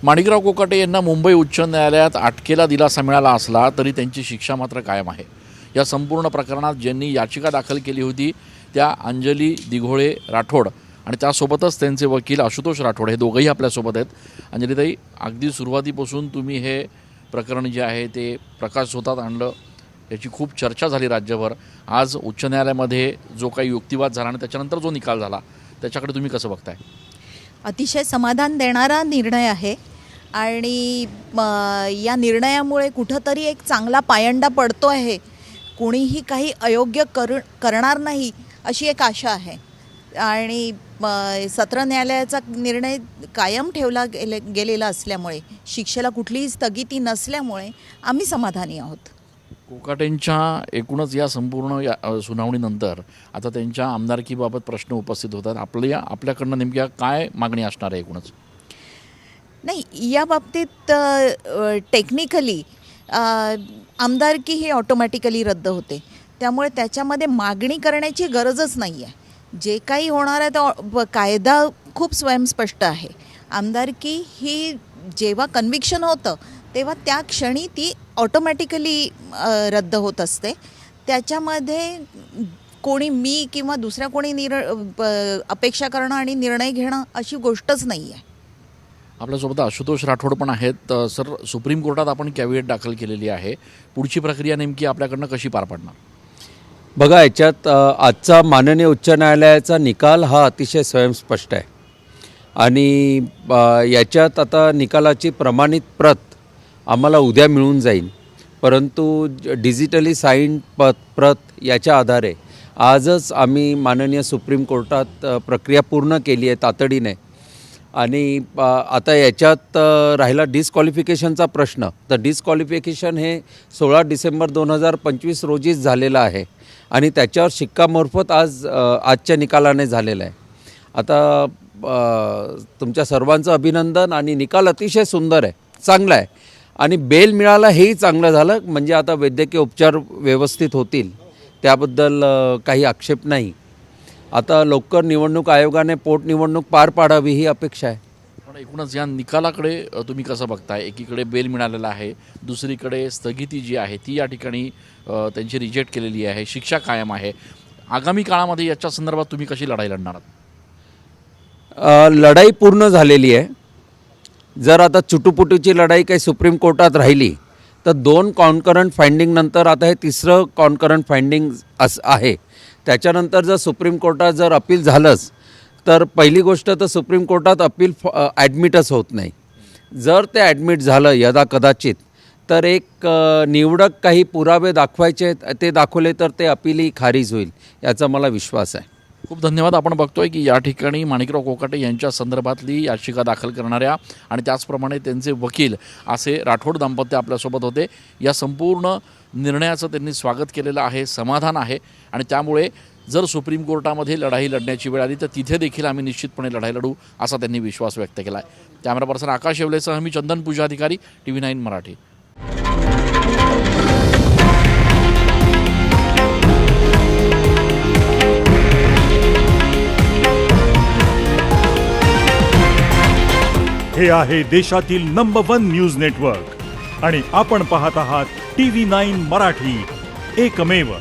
माणिकराव कोकाटे यांना मुंबई उच्च न्यायालयात अटकेला दिलासा मिळाला असला तरी त्यांची शिक्षा मात्र कायम आहे। या संपूर्ण प्रकरणात ज्यांनी याचिका दाखल केली होती त्या अंजली दिघोळे राठोड आणि त्यासोबतच त्यांचे वकील आशुतोष राठोड हे दोघंही आपल्यासोबत आहेत। अंजलीताई, अगदी सुरुवातीपासून तुम्ही हे प्रकरण जे आहे ते प्रकाशझोतात आणलं, याची खूप चर्चा झाली राज्यभर। आज उच्च न्यायालयामध्ये जो काही युक्तिवाद झाला आणि त्याच्यानंतर जो निकाल झाला त्याच्याकडे तुम्ही कसं बघताय? अतिशय समाधान देणारा निर्णय आहे आणि या निर्णयामुळे कुठंतरी एक चांगला पायंडा पडतो आहे। कोणीही काही अयोग्य करणार नाही अशी एक आशा आहे आणि सत्र न्यायालयाचा निर्णय कायम ठेवला गेलेला असल्यामुळे, शिक्षेला कुठलीही स्थगिती नसल्यामुळे आम्ही समाधानी आहोत। कोकाटेंच्या एकूणच या संपूर्ण सुनावणीनंतर आता त्यांच्या आमदारकीबाबत प्रश्न उपस्थित होतात। आपल्याकडनं नेमक्या काय मागणी असणार आहे एकूणच? नाही, या बाबतीत टेक्निकली आमदारकी ही ऑटोमॅटिकली रद्द होते, त्यामुळे त्याच्यामध्ये मागणी करण्याची गरजच नाही आहे। जे काही होणार आहे तो कायदा खूप स्वयंस्पष्ट आहे। आमदारकी ही जेव्हा कन्व्हिक्शन होतं तेव्हा त्या क्षणी ती ऑटोमॅटिकली रद्द होत असते। त्याच्यामध्ये कोणी मी किंवा दुसऱ्या कोणी अपेक्षा करणं आणि निर्णय घेणं अशी गोष्टच नाही आहे। आपल्यासोबत आशुतोष राठोड पण आहेत। सर, सुप्रीम कोर्टात आपण कॅव्हिएट दाखल केलेली आहे, पुढची प्रक्रिया नेमकी आपल्याकडनं कशी पार पडणार? बघा, याच्यात आजचा माननीय उच्च न्यायालयाचा निकाल हा अतिशय स्वयंस्पष्ट आहे आणि याच्यात आता निकालाची प्रमाणित प्रत आम्हाला उद्या मिळून जाईल, परंतु डिजिटली साईन प्रत याच्या आधारे आजच आम्ही माननीय सुप्रीम कोर्टात प्रक्रिया पूर्ण केली आहे तातडीने। आणि आता याच्यात राहिला डिस्क्वालिफिकेशनचा प्रश्न, तर डिस्क्वालिफिकेशन हे 16 डिसेंबर 2025 रोजीच झालेलं आहे आणि त्याच्यावर शिक्कामोर्फत आजच्या निकालाने झालेलं आहे। आता तुमच्या सर्वांचं अभिनंदन आणि निकाल अतिशय सुंदर आहे, चांगला आहे आणि बेल मिळाला हेही चांगलं झालं। म्हणजे आता वैद्यकीय उपचार व्यवस्थित होतील त्याबद्दल काही आक्षेप नाही। आता लवकर निवडणूक आयोगाने पोटनिवडणूक पार पाडावी ही अपेक्षा आहे। पण एकूणच या निकालाकडे तुम्ही कसं बघताय? एकीकडे बेल मिळालेला आहे, दुसरीकडे स्थगिती जी आहे ती या ठिकाणी त्यांची रिजेक्ट केलेली आहे, शिक्षा कायम आहे। आगामी काळामध्ये याच्या संदर्भात तुम्ही कशी लढाई लढणार आहात? लढाई पूर्ण झालेली आहे। जर आता चुटुपुटीची लढाई काही सुप्रीम कोर्टात राहिली तर 2 कॉन्करंट फाइंडिंग नंतर आता हे 3रं कॉन्करंट फाइंडिंग आहे। त्याच्यानंतर जर सुप्रीम कोर्टात जर अपील झालंच तर पहिली गोष्ट तर सुप्रीम कोर्टात अपील ॲडमिटच होत नाही। जर ते ॲडमिट झालं यदा कदाचित तर एक निवडक काही पुरावे दाखवायचे ते दाखवले तर ते अपीलही खारिज होईल, याचा मला विश्वास आहे। खूप धन्यवाद। आपण बघतोय की या ठिकाणी माणिकराव कोकाटे यांच्या संदर्भातली याचिका दाखल करणाऱ्या आणि त्याचप्रमाणे त्यांचे वकील असे राठोड दाम्पत्य आपल्यासोबत होते। या संपूर्ण निर्णयाचं त्यांनी स्वागत केलेलं आहे, समाधान आहे आणि त्यामुळे जर सुप्रीम कोर्टामध्ये लढाई लढण्याची वेळ आली तर तिथे देखील आम्ही निश्चितपणे लढाई लढू असा त्यांनी विश्वास व्यक्त केला आहे। कॅमेरा पर्सन आकाश येवलेसह मी चंदन पूजाधिकारी, TV9 मराठी। हे आहे देशातील नंबर 1 न्यूज नेटवर्क आणि आपण पाहत आहात TV9 मराठी, एकमेव।